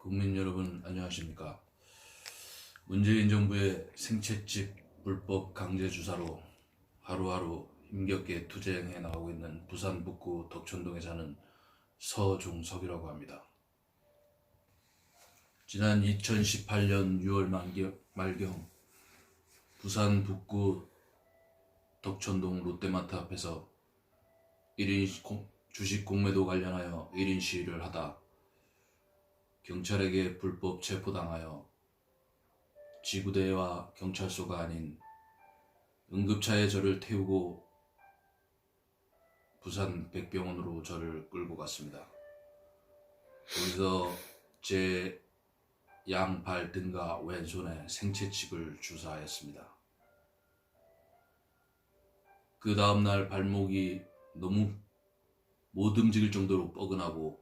국민 여러분 안녕하십니까. 문재인 정부의 생채집 불법 강제 주사로 하루하루 힘겹게 투쟁해 나가고 있는 부산 북구 덕천동에 사는 서종석이라고 합니다. 지난 2018년 6월 말경 부산 북구 덕천동 롯데마트 앞에서 1인 주식 공매도 관련하여 1인 시위를 하다 경찰에게 불법 체포당하여 지구대와 경찰서가 아닌 응급차에 저를 태우고 부산 백병원으로 저를 끌고 갔습니다. 거기서 제 양발 등과 왼손에 생채칩을 주사했습니다. 그 다음날 발목이 너무 못 움직일 정도로 뻐근하고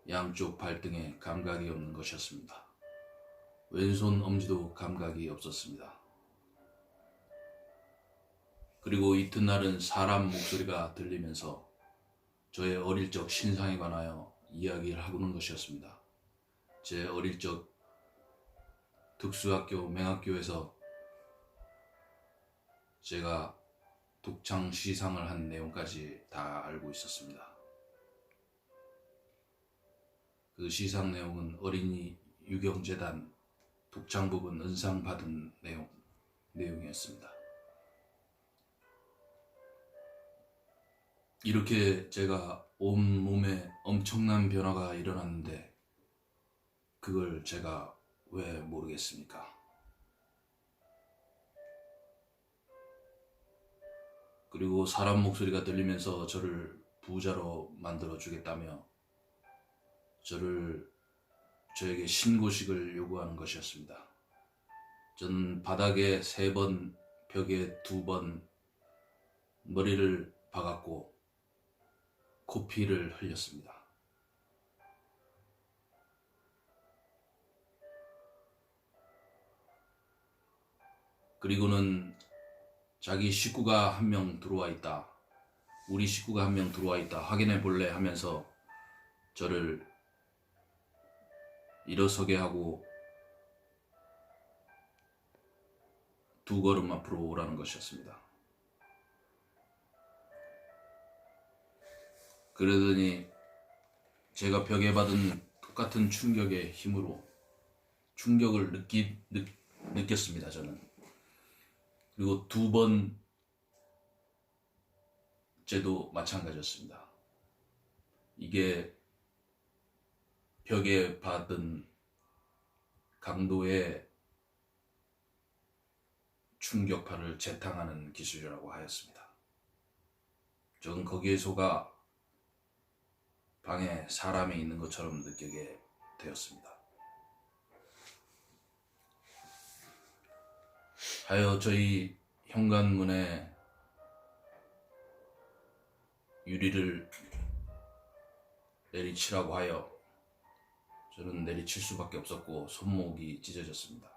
양쪽 발등에 감각이 없는 것이었습니다. 왼손 엄지도 감각이 없었습니다. 그리고 이튿날은 사람 목소리가 들리면서 저의 어릴 적 신상에 관하여 이야기를 하고는 것이었습니다. 제 어릴 적 특수학교 맹학교에서 제가 독창 시상을 한 내용까지 다 알고 있었습니다. 그 시상 내용은 어린이 유경재단 독창 부분 은상 받은 내용이었습니다. 이렇게 제가 온몸에 엄청난 변화가 일어났는데 그걸 제가 왜 모르겠습니까? 그리고 사람 목소리가 들리면서 저를 부자로 만들어 주겠다며 저에게 신고식을 요구하는 것이었습니다. 저는 바닥에 3번, 벽에 2번 머리를 박았고 코피를 흘렸습니다. 그리고는 자기 식구가 한 명 들어와 있다. 우리 식구가 한 명 들어와 있다. 확인해 볼래 하면서 저를 일어서게 하고 2걸음 앞으로 오라는 것이었습니다. 그러더니 제가 벽에 받은 똑같은 충격의 힘으로 충격을 느꼈습니다. 저는. 그리고 2번째도 마찬가지였습니다. 이게 벽에 받은 강도의 충격파를 재탕하는 기술이라고 하였습니다. 저는 거기에 속아 방에 사람이 있는 것처럼 느끼게 되었습니다. 하여 저희 현관문에 유리를 내리치라고 하여 저는 내리칠 수밖에 없었고 손목이 찢어졌습니다.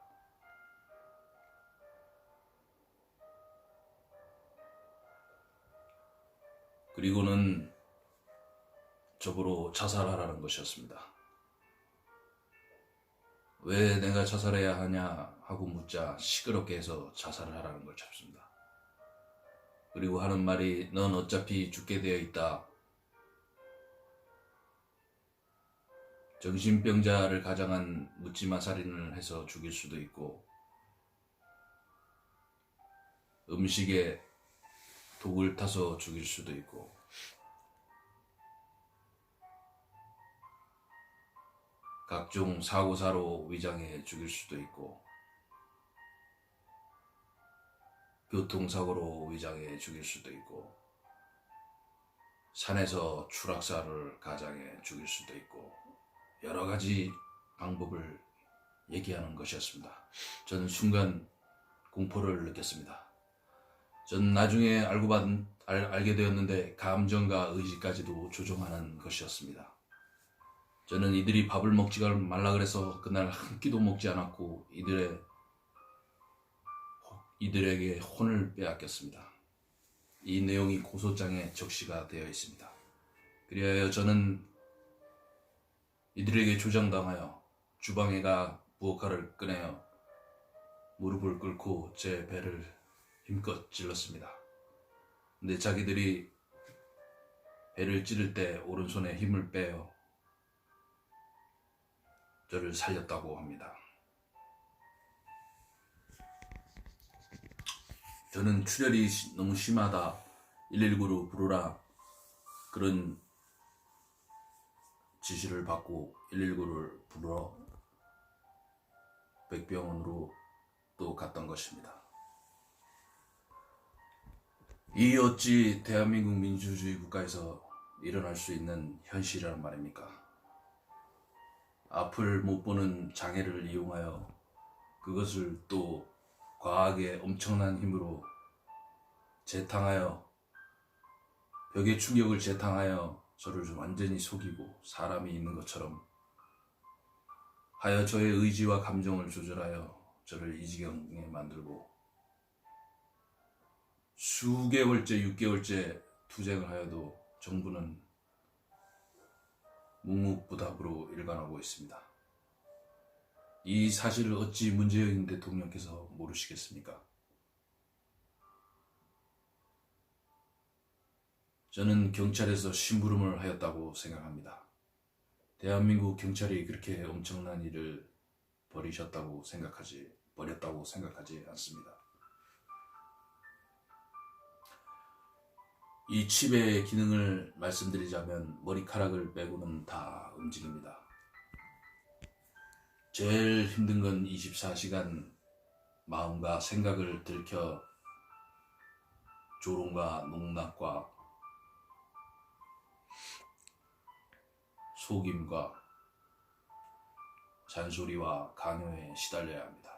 그리고는 저보러 자살하라는 것이었습니다. 왜 내가 자살해야 하냐 하고 묻자 시끄럽게 해서 자살을 하라는 걸 잡습니다. 그리고 하는 말이 넌 어차피 죽게 되어 있다. 정신병자를 가장한 묻지마 살인을 해서 죽일 수도 있고 음식에 독을 타서 죽일 수도 있고 각종 사고사로 위장해 죽일 수도 있고 교통사고로 위장해 죽일 수도 있고 산에서 추락사를 가장해 죽일 수도 있고 여러 가지 방법을 얘기하는 것이었습니다. 저는 순간 공포를 느꼈습니다. 저는 나중에 알게 되었는데 감정과 의지까지도 조종하는 것이었습니다. 저는 이들이 밥을 먹지 말라 그래서 그날 한 끼도 먹지 않았고 이들에게 혼을 빼앗겼습니다. 이 내용이 고소장에 적시가 되어 있습니다. 그리하여 저는 이들에게 조장당하여 주방에 가 부엌칼을 꺼내어 무릎을 꿇고 제 배를 힘껏 찔렀습니다. 근데 자기들이 배를 찌를 때 오른손에 힘을 빼어 저를 살렸다고 합니다. 저는 출혈이 너무 심하다, 119로 부르라, 그런 지시를 받고 119를 불러 백병원으로 또 갔던 것입니다. 이 어찌 대한민국 민주주의 국가에서 일어날 수 있는 현실이란 말입니까? 앞을 못 보는 장애를 이용하여 그것을 또 과학의 엄청난 힘으로 재탕하여, 벽의 충격을 재탕하여 저를 완전히 속이고 사람이 있는 것처럼 하여 저의 의지와 감정을 조절하여 저를 이 지경에 만들고 수개월째 6개월째 투쟁을 하여도 정부는 묵묵부답으로 일관하고 있습니다. 이 사실을 어찌 문재인 대통령께서 모르시겠습니까? 저는 경찰에서 심부름을 하였다고 생각합니다. 대한민국 경찰이 그렇게 엄청난 일을 버렸다고 생각하지 않습니다. 이 칩의 기능을 말씀드리자면 머리카락을 빼고는 다 움직입니다. 제일 힘든 건 24시간 마음과 생각을 들켜 조롱과 농락과 속임과 잔소리와 강요에 시달려야 합니다.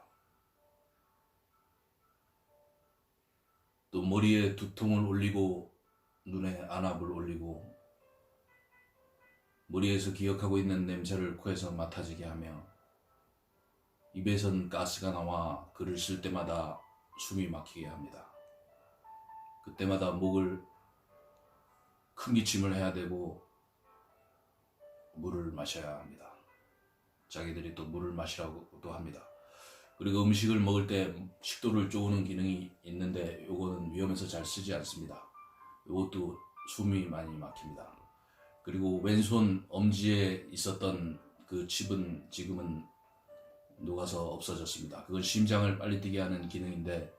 또 머리에 두통을 올리고 눈에 안압을 올리고 머리에서 기억하고 있는 냄새를 코에서 맡아지게 하며 입에선 가스가 나와 글을 쓸 때마다 숨이 막히게 합니다. 그때마다 목을 큰 기침을 해야 되고 물을 마셔야 합니다. 자기들이 또 물을 마시라고도 합니다. 그리고 음식을 먹을 때 식도를 쪼우는 기능이 있는데 요거는 위험해서 잘 쓰지 않습니다. 이것도 숨이 많이 막힙니다. 그리고 왼손 엄지에 있었던 그 칩은 지금은 녹아서 없어졌습니다. 그건 심장을 빨리 뛰게 하는 기능인데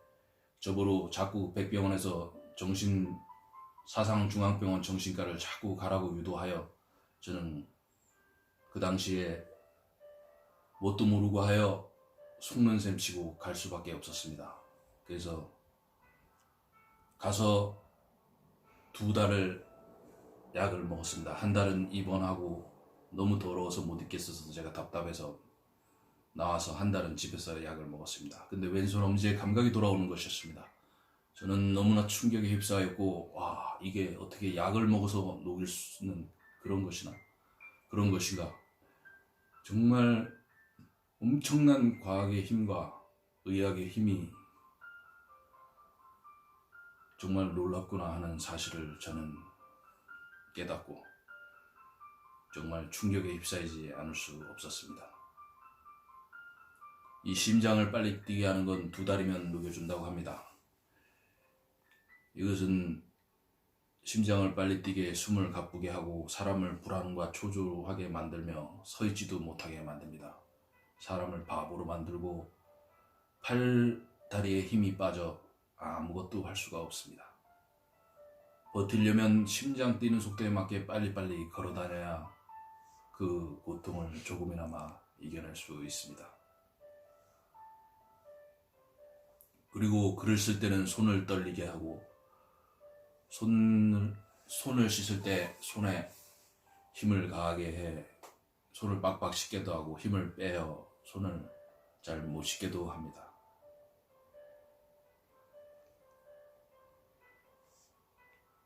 저보로 자꾸 백병원에서 사상중앙병원 정신과를 자꾸 가라고 유도하여 저는 그 당시에 뭣도 모르고 하여 속는 셈 치고 갈 수밖에 없었습니다. 그래서 가서 2달을 약을 먹었습니다. 한 달은 입원하고 너무 더러워서 못 있겠어서 제가 답답해서 나와서 한 달은 집에서 약을 먹었습니다. 근데 왼손 엄지에 감각이 돌아오는 것이었습니다. 저는 너무나 충격에 휩싸였고, 와, 이게 어떻게 약을 먹어서 녹일 수 있는 그런 것인가. 정말 엄청난 과학의 힘과 의학의 힘이 정말 놀랍구나 하는 사실을 저는 깨닫고 정말 충격에 휩싸이지 않을 수 없었습니다. 이 심장을 빨리 뛰게 하는 건 2달이면 녹여준다고 합니다. 이것은 심장을 빨리 뛰게 숨을 가쁘게 하고 사람을 불안과 초조하게 만들며 서 있지도 못하게 만듭니다. 사람을 바보로 만들고 팔다리에 힘이 빠져 아무것도 할 수가 없습니다. 버티려면 심장 뛰는 속도에 맞게 빨리빨리 걸어 다녀야 그 고통을 조금이나마 이겨낼 수 있습니다. 그리고 글을 쓸 때는 손을 떨리게 하고 손을 씻을 때 손에 힘을 가하게 해 손을 빡빡 씻게도 하고 힘을 빼어 손을 잘 못 씻게도 합니다.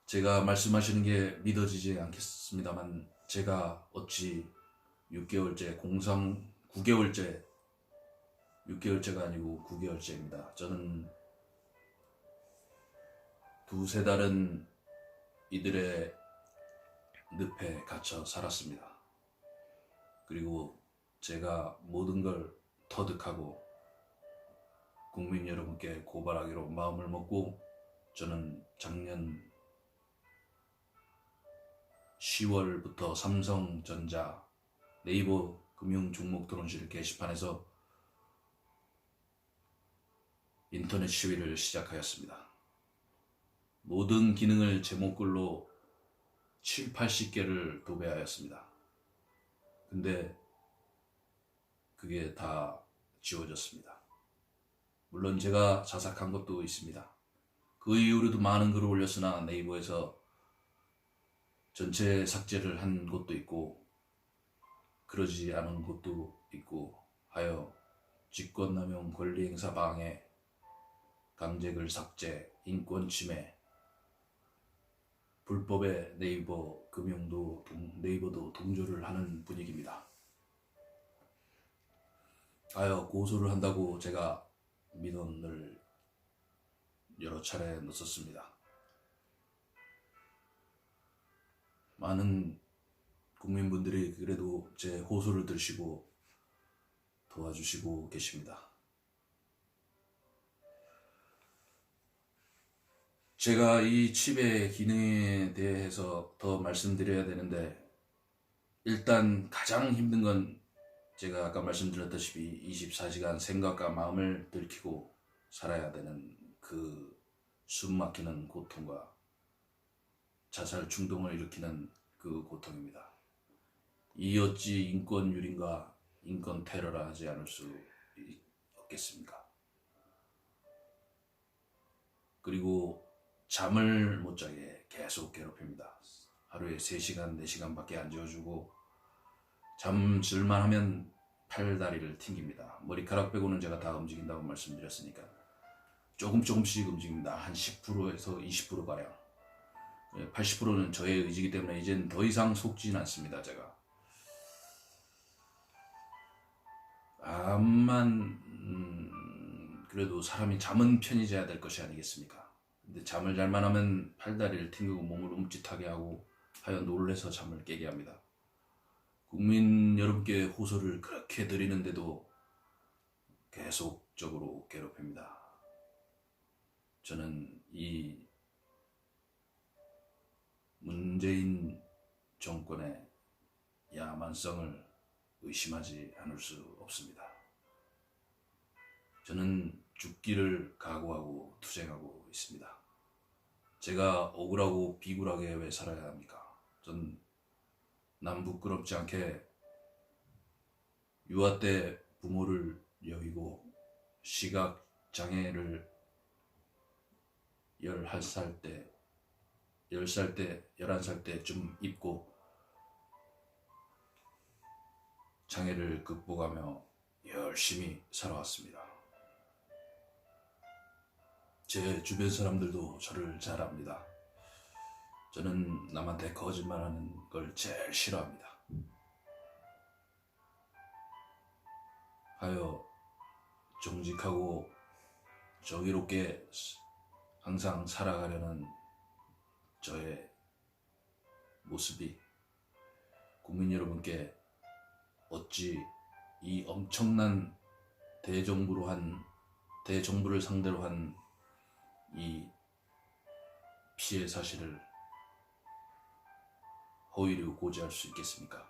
제가 말씀하시는 게 믿어지지 않겠습니다만 제가 어찌 6개월째 6개월째가 아니고 9개월째입니다. 저는 2-3달은 이들의 늪에 갇혀 살았습니다. 그리고 제가 모든 걸 터득하고 국민 여러분께 고발하기로 마음을 먹고 저는 작년 10월부터 삼성전자 네이버 금융 종목 토론실 게시판에서 인터넷 시위를 시작하였습니다. 모든 기능을 제목글로 7, 80개를 도배하였습니다. 근데 그게 다 지워졌습니다. 물론 제가 자삭한 것도 있습니다. 그 이후로도 많은 글을 올렸으나 네이버에서 전체 삭제를 한 곳도 있고 그러지 않은 곳도 있고 하여 직권남용, 권리행사 방해, 강제글 삭제, 인권 침해, 불법의 네이버도 동조를 하는 분위기입니다. 하여 고소를 한다고 제가 민원을 여러 차례 넣었습니다. 많은 국민분들이 그래도 제 호소를 들으시고 도와주시고 계십니다. 제가 이 칩의 기능에 대해서 더 말씀드려야 되는데, 일단 가장 힘든 건 제가 아까 말씀드렸다시피 24시간 생각과 마음을 들키고 살아야 되는 그 숨막히는 고통과 자살 충동을 일으키는 그 고통입니다. 이 어찌 인권 유린과 인권 테러라 하지 않을 수 없겠습니까? 그리고 잠을 못 자게 계속 괴롭힙니다. 하루에 3시간, 4시간밖에 안 재워주고 잠들만 하면 팔다리를 튕깁니다. 머리카락 빼고는 제가 다 움직인다고 말씀드렸으니까 조금씩 움직입니다. 한 10%에서 20%가량. 80%는 저의 의지이기 때문에 이젠 더 이상 속지는 않습니다. 제가 암만 그래도 사람이 잠은 편히 자야 될 것이 아니겠습니까? 근데 잠을 잘만 하면 팔다리를 튕기고 몸을 움찔하게 하고 하여 놀래서 잠을 깨게 합니다. 국민 여러분께 호소를 그렇게 드리는데도 계속적으로 괴롭힙니다. 저는 이 문재인 정권의 야만성을 의심하지 않을 수 없습니다. 저는 죽기를 각오하고 투쟁하고 있습니다. 제가 억울하고 비굴하게 왜 살아야 합니까? 전 남 부끄럽지 않게 유아 때 부모를 여기고 시각장애를 11살 때, 11살 때쯤 입고 장애를 극복하며 열심히 살아왔습니다. 제 주변 사람들도 저를 잘 압니다. 저는 남한테 거짓말하는 걸 제일 싫어합니다. 하여 정직하고 정의롭게 항상 살아가려는 저의 모습이 국민 여러분께 어찌 이 엄청난 대정부를 상대로 한 이 피해 사실을 허위로 고지할 수 있겠습니까?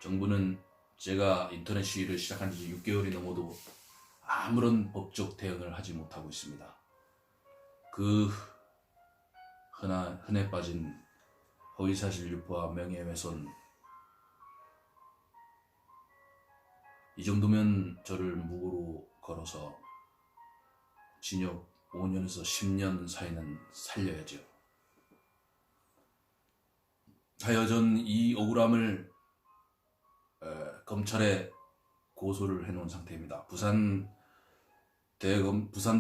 정부는 제가 인터넷 시위를 시작한 지 6개월이 넘어도 아무런 법적 대응을 하지 못하고 있습니다. 그 흔해 빠진 허위사실 유포와 명예훼손, 이 정도면 저를 무고로 걸어서 징역 5년에서 10년 사이는 살려야죠. 하여 전 이 억울함을 검찰에 고소를 해놓은 상태입니다. 부산도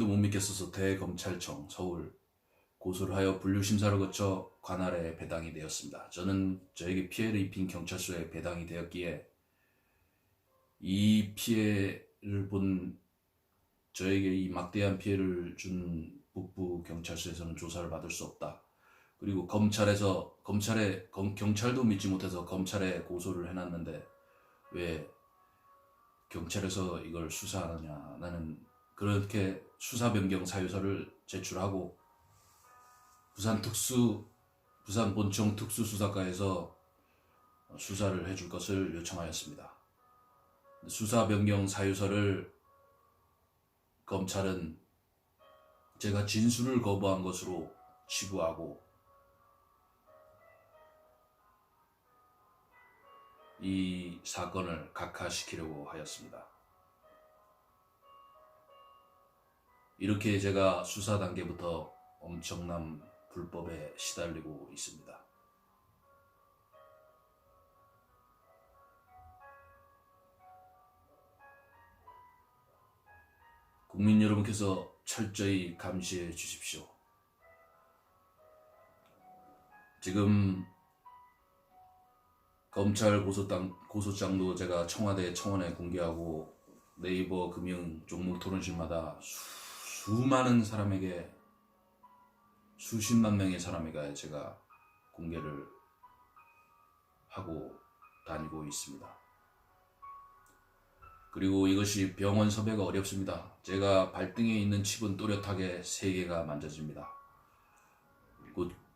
못 믿겠어서 대검찰청 서울 고소를 하여 분류심사를 거쳐 관할에 배당이 되었습니다. 저는 저에게 피해를 입힌 경찰서에 배당이 되었기에 이 피해를 본 저에게 이 막대한 피해를 준 북부 경찰서에서는 조사를 받을 수 없다. 그리고 경찰도 믿지 못해서 검찰에 고소를 해놨는데 왜 경찰에서 이걸 수사하느냐. 나는 그렇게 수사 변경 사유서를 제출하고 부산 본청 특수수사과에서 수사를 해줄 것을 요청하였습니다. 수사 변경 사유서를 검찰은 제가 진술을 거부한 것으로 치부하고 이 사건을 각하시키려고 하였습니다. 이렇게 제가 수사 단계부터 엄청난 불법에 시달리고 있습니다. 국민 여러분께서 철저히 감시해 주십시오. 지금 검찰 고소장도 제가 청와대 청원에 공개하고 네이버 금융 종목 토론실마다 수많은 사람에게 수십만 명의 사람에게 제가 공개를 하고 다니고 있습니다. 그리고 이것이 병원 섭외가 어렵습니다. 제가 발등에 있는 칩은 또렷하게 3개가 만져집니다.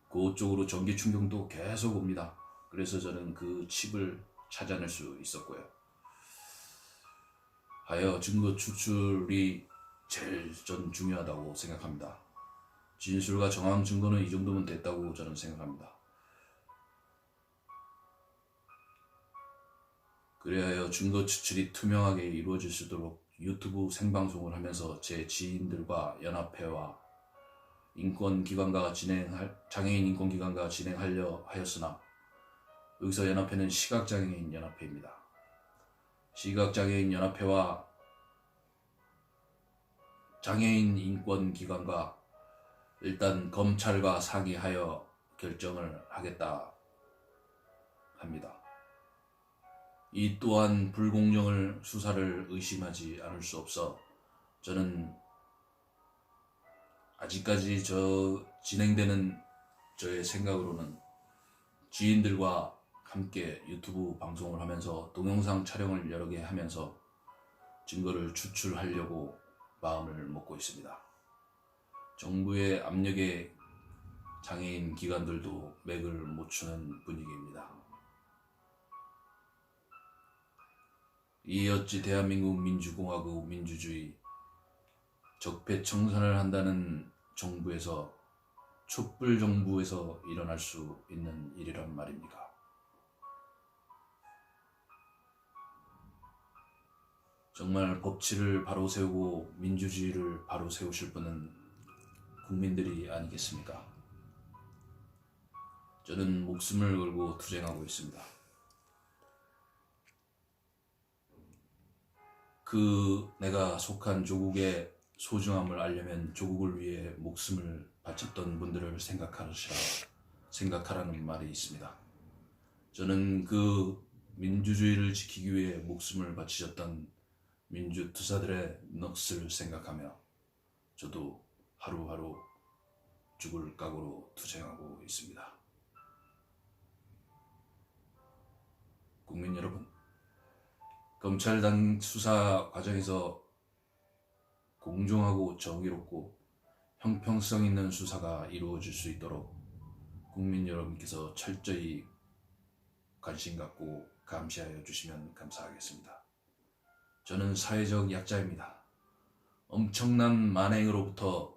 그쪽으로 전기 충격도 계속 옵니다. 그래서 저는 그 칩을 찾아낼 수 있었고요. 하여 증거 추출이 제일 전 중요하다고 생각합니다. 진술과 정황 증거는 이 정도면 됐다고 저는 생각합니다. 그래야 증거 추출이 투명하게 이루어질 수 있도록 유튜브 생방송을 하면서 제 지인들과 연합회와 장애인 인권기관과 진행하려 하였으나 여기서 연합회는 시각장애인 연합회입니다. 시각장애인 연합회와 장애인 인권기관과 일단 검찰과 상의하여 결정을 하겠다 합니다. 이 또한 불공정을 수사를 의심하지 않을 수 없어 저는 아직까지 진행되는 저의 생각으로는 지인들과 함께 유튜브 방송을 하면서 동영상 촬영을 여러 개 하면서 증거를 추출하려고 마음을 먹고 있습니다. 정부의 압력에 장애인 기관들도 맥을 못 추는 분위기입니다. 이 어찌 대한민국 민주공화국 민주주의 적폐청산을 한다는 정부에서 촛불 정부에서 일어날 수 있는 일이란 말입니까? 정말 법치를 바로 세우고 민주주의를 바로 세우실 분은 국민들이 아니겠습니까? 저는 목숨을 걸고 투쟁하고 있습니다. 내가 속한 조국의 소중함을 알려면 조국을 위해 목숨을 바쳤던 분들을 생각하라는 말이 있습니다. 저는 그 민주주의를 지키기 위해 목숨을 바치셨던 민주투사들의 넋을 생각하며 저도 하루하루 죽을 각오로 투쟁하고 있습니다. 국민 여러분, 검찰당 수사 과정에서 공정하고 정의롭고 형평성 있는 수사가 이루어질 수 있도록 국민 여러분께서 철저히 관심 갖고 감시하여 주시면 감사하겠습니다. 저는 사회적 약자입니다. 엄청난 만행으로부터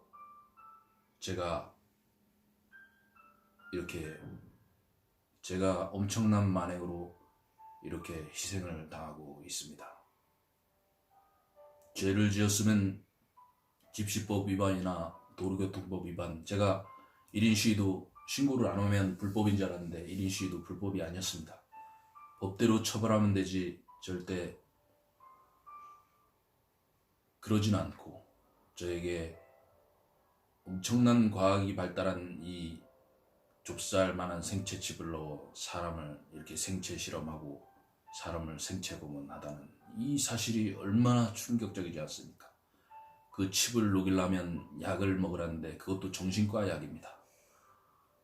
제가 엄청난 만행으로 이렇게 희생을 당하고 있습니다. 죄를 지었으면 집시법 위반이나 도로교통법 위반, 제가 1인 시위도 신고를 안 하면 불법인 줄 알았는데 1인 시위도 불법이 아니었습니다. 법대로 처벌하면 되지 절대 그러진 않고 저에게 엄청난 과학이 발달한 이 좁쌀만한 생체 칩을 넣어 사람을 이렇게 생체 실험하고 사람을 생체 검문하다는 이 사실이 얼마나 충격적이지 않습니까? 그 칩을 녹이려면 약을 먹으라는데 그것도 정신과 약입니다.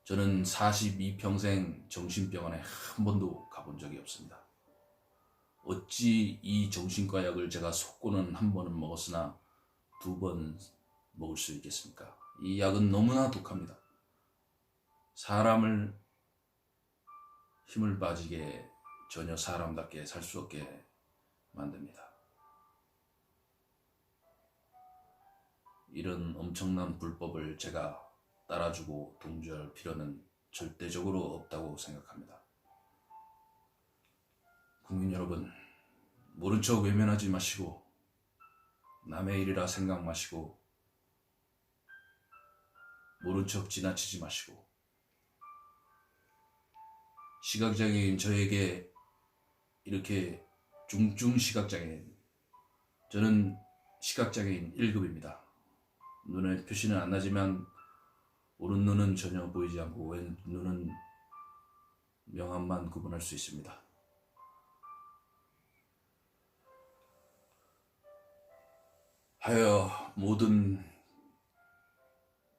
저는 42평생 정신병원에 한 번도 가본 적이 없습니다. 어찌 이 정신과 약을 제가 속고는 한 번은 먹었으나 2번 먹을 수 있겠습니까? 이 약은 너무나 독합니다. 사람을 힘을 빠지게, 전혀 사람답게 살 수 없게 만듭니다. 이런 엄청난 불법을 제가 따라주고 동조할 필요는 절대적으로 없다고 생각합니다. 국민 여러분, 모른 척 외면하지 마시고 남의 일이라 생각 마시고 모른 척 지나치지 마시고, 시각장애인 저에게 이렇게 중증 시각장애인, 저는 시각장애인 1급입니다. 눈에 표시는 안 나지만 오른 눈은 전혀 보이지 않고 왼 눈은 명암만 구분할 수 있습니다. 하여 모든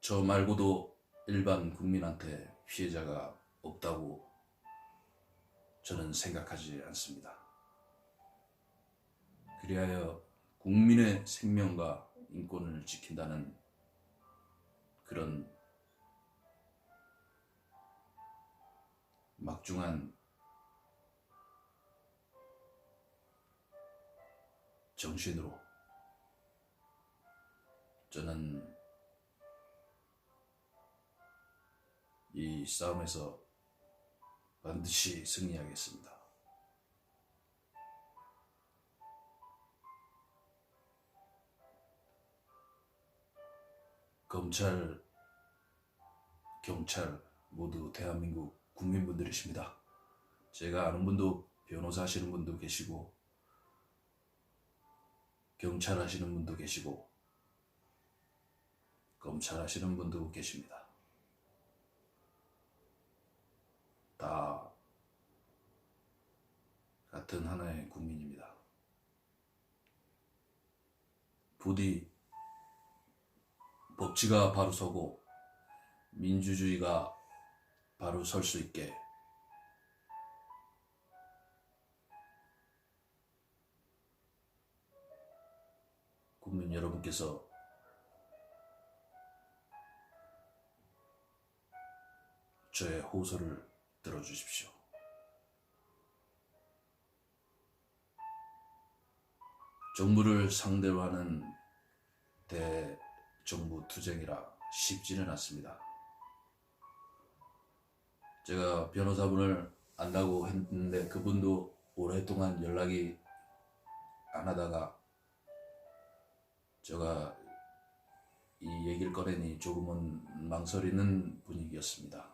저 말고도 일반 국민한테 피해자가 없다고 저는 생각하지 않습니다. 그리하여 국민의 생명과 인권을 지킨다는 그런 막중한 정신으로 저는 이 싸움에서 반드시 승리하겠습니다. 검찰, 경찰 모두 대한민국 국민분들이십니다. 제가 아는 분도 변호사 하시는 분도 계시고 경찰 하시는 분도 계시고 검찰 하시는 분도 계십니다. 다 같은 하나의 국민입니다. 부디 법치가 바로 서고 민주주의가 바로 설 수 있게 국민 여러분께서 저의 호소를 들어주십시오. 정부를 상대로 하는 대정부 투쟁이라 쉽지는 않습니다. 제가 변호사분을 안다고 했는데 그분도 오랫동안 연락이 안 하다가 제가 이 얘기를 꺼내니 조금은 망설이는 분위기였습니다.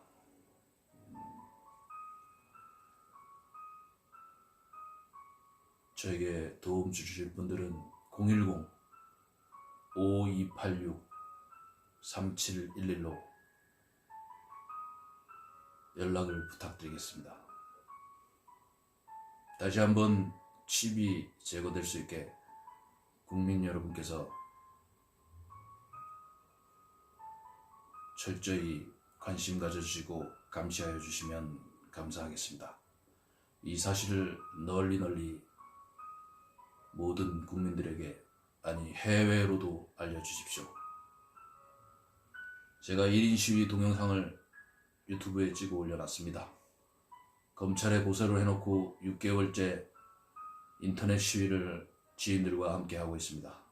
저에게 도움 주실 분들은 010-5286-3711로 연락을 부탁드리겠습니다. 다시 한번 칩이 제거될 수 있게 국민 여러분께서 철저히 관심 가져주시고 감시하여 주시면 감사하겠습니다. 이 사실을 널리 모든 국민들에게, 아니 해외로도 알려주십시오. 제가 1인 시위 동영상을 유튜브에 찍어 올려놨습니다. 검찰에 고소를 해놓고 6개월째 인터넷 시위를 지인들과 함께 하고 있습니다.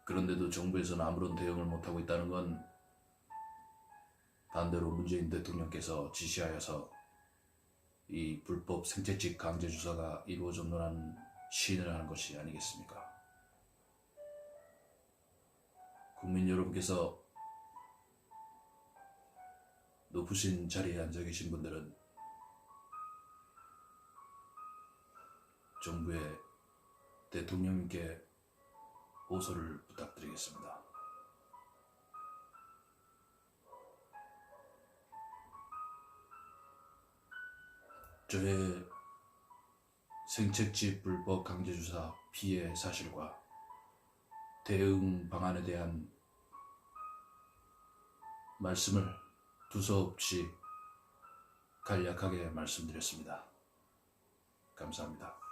그런데도 정부에서는 아무런 대응을 못하고 있다는 건 반대로 문재인 대통령께서 지시하여서 이 불법 생채집 강제주사가 이루어졌노라는 시인을 하는 것이 아니겠습니까? 국민 여러분께서 높으신 자리에 앉아 계신 분들은 정부의 대통령님께 호소를 부탁드리겠습니다. 저의 생채집 불법 강제주사 피해 사실과 대응 방안에 대한 말씀을 두서없이 간략하게 말씀드렸습니다. 감사합니다.